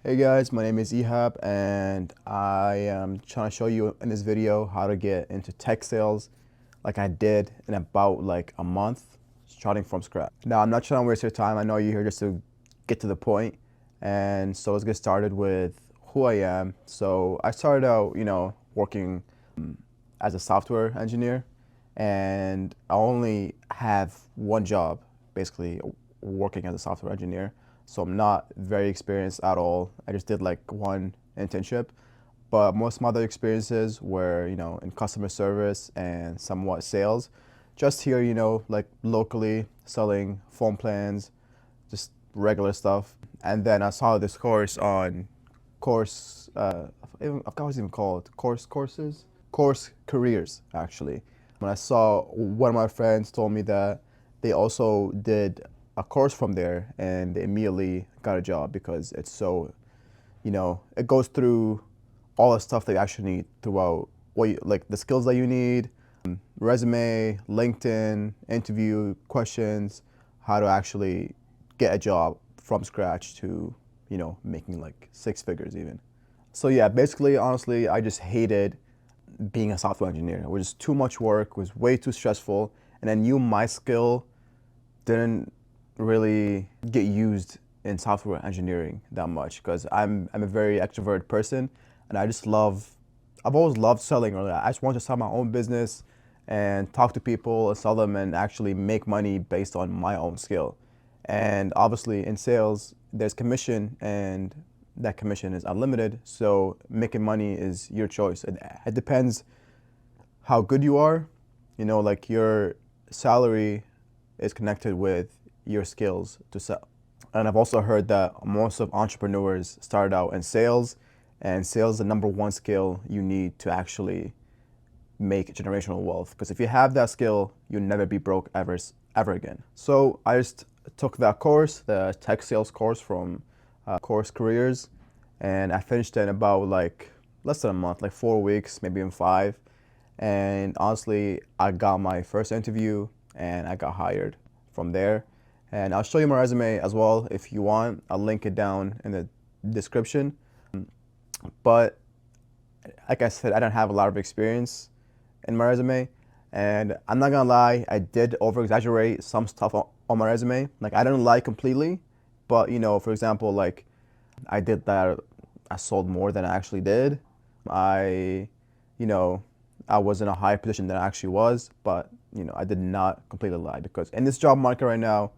Hey guys, my name is Ehab and I am trying to show you in this video how to get into tech sales like I did in about like a month, starting from scratch. Now, I'm not trying to waste your time. I know you're here just to get to the point. And so let's get started with who I am. So I started out, working as a software engineer, and I only have one job, basically working as a software engineer. So I'm not very experienced at all. I just did like one internship, but most of my other experiences were, in customer service and somewhat sales. Just here, like locally selling phone plans, just regular stuff. And then I saw this course on course, I forgot what it's even called, course careers, actually. When I saw one of my friends told me that they also did a course from there and they immediately got a job because it's so, it goes through all the stuff that you actually need throughout like the skills that you need, resume, LinkedIn, interview questions, how to actually get a job from scratch to, making like six figures even. So yeah, basically, honestly, I just hated being a software engineer. It was too much work, it was way too stressful, and I knew my skill didn't really get used in software engineering that much because I'm a very extroverted person, and I've always loved selling. Or I just want to start my own business and talk to people and sell them and actually make money based on my own skill. And obviously in sales, there's commission, and that commission is unlimited. So making money is your choice. It depends how good you are. Like your salary is connected with your skills to sell. And I've also heard that most of entrepreneurs start out in sales, and sales is the number one skill you need to actually make generational wealth. Because if you have that skill, you'll never be broke ever again. So I just took that course, the tech sales course from Course Careers, and I finished it in about like less than a month, like 4 weeks, maybe even five. And honestly, I got my first interview and I got hired from there. And I'll show you my resume as well if you want. I'll link it down in the description. But like I said, I don't have a lot of experience in my resume. And I'm not gonna lie, I did over exaggerate some stuff on my resume. Like I didn't lie completely, but for example, like I did that, I sold more than I actually did. I, you know, I was in a higher position than I actually was, but I did not completely lie because in this job market right now,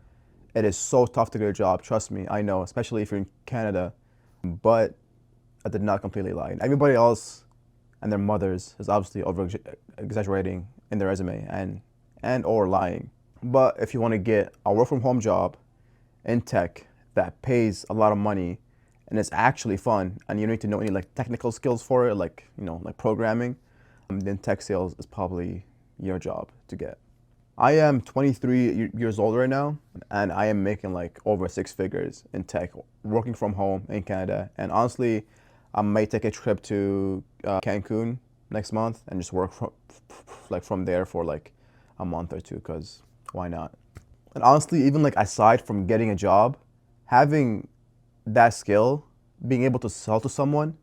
it is so tough to get a job. Trust me, I know, especially if you're in Canada. But I did not completely lie. And everybody else and their mothers is obviously over exaggerating in their resume and or lying. But if you want to get a work from home job in tech that pays a lot of money and it's actually fun, and you don't need to know any like technical skills for it, like like programming, then tech sales is probably your job to get. I am 23 years old right now, and I am making like over six figures in tech, working from home in Canada. And honestly, I might take a trip to Cancun next month and just work from there for like a month or two, because why not? And honestly, even like aside from getting a job, having that skill, being able to sell to someone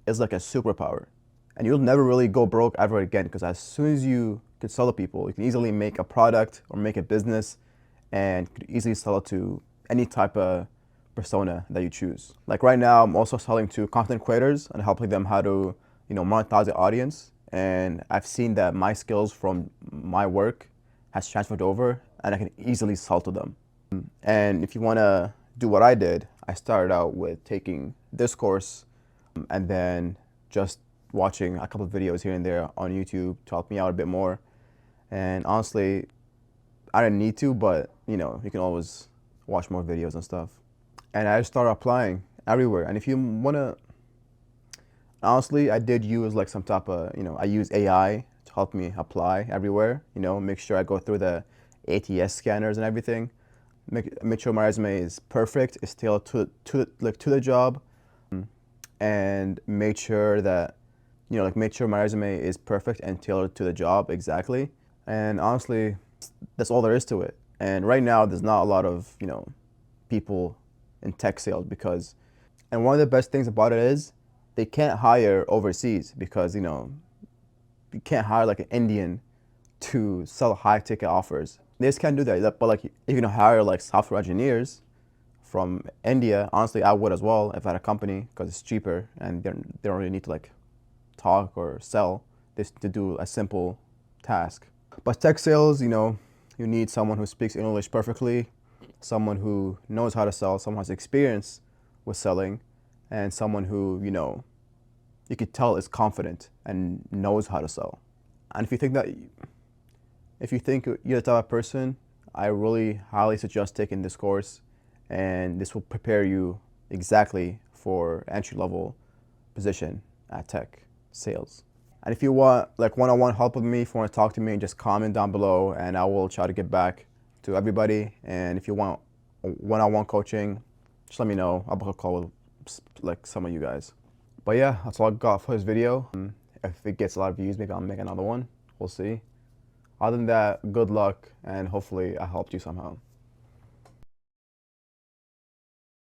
is like a superpower. And you'll never really go broke ever again, because as soon as you can sell to people, you can easily make a product or make a business and could easily sell it to any type of persona that you choose. Like right now, I'm also selling to content creators and helping them how to, monetize the audience. And I've seen that my skills from my work has transferred over and I can easily sell to them. And if you want to do what I did, I started out with taking this course and then just watching a couple of videos here and there on YouTube to help me out a bit more. And honestly, I didn't need to, but you can always watch more videos and stuff. And I just started applying everywhere. And if you wanna, honestly, I did use like some type of, I use AI to help me apply everywhere. Make sure I go through the ATS scanners and everything. Make sure my resume is perfect, it's tailored to the job, and make sure that make sure my resume is perfect and tailored to the job exactly. And honestly, that's all there is to it. And right now, there's not a lot of people in tech sales because And one of the best things about it is they can't hire overseas because, you know, you can't hire like an Indian to sell high ticket offers. They just can't do that. But like if you can hire like software engineers from India, honestly, I would as well if I had a company because it's cheaper and they don't really need to like talk or sell, just to do a simple task. But tech sales, you know, you need someone who speaks English perfectly, someone who knows how to sell, someone who has experience with selling, and someone who, you know, you could tell is confident and knows how to sell. And if you think you're the type of person, I really highly suggest taking this course, and this will prepare you exactly for entry-level position at tech sales. And if you want like one-on-one help with me, if you want to talk to me, just comment down below and I will try to get back to everybody. And if you want one-on-one coaching, just let me know. I'll book a call with like some of you guys. But yeah, that's all I got for this video. If it gets a lot of views, maybe I'll make another one. We'll see. Other than that, good luck and hopefully I helped you somehow.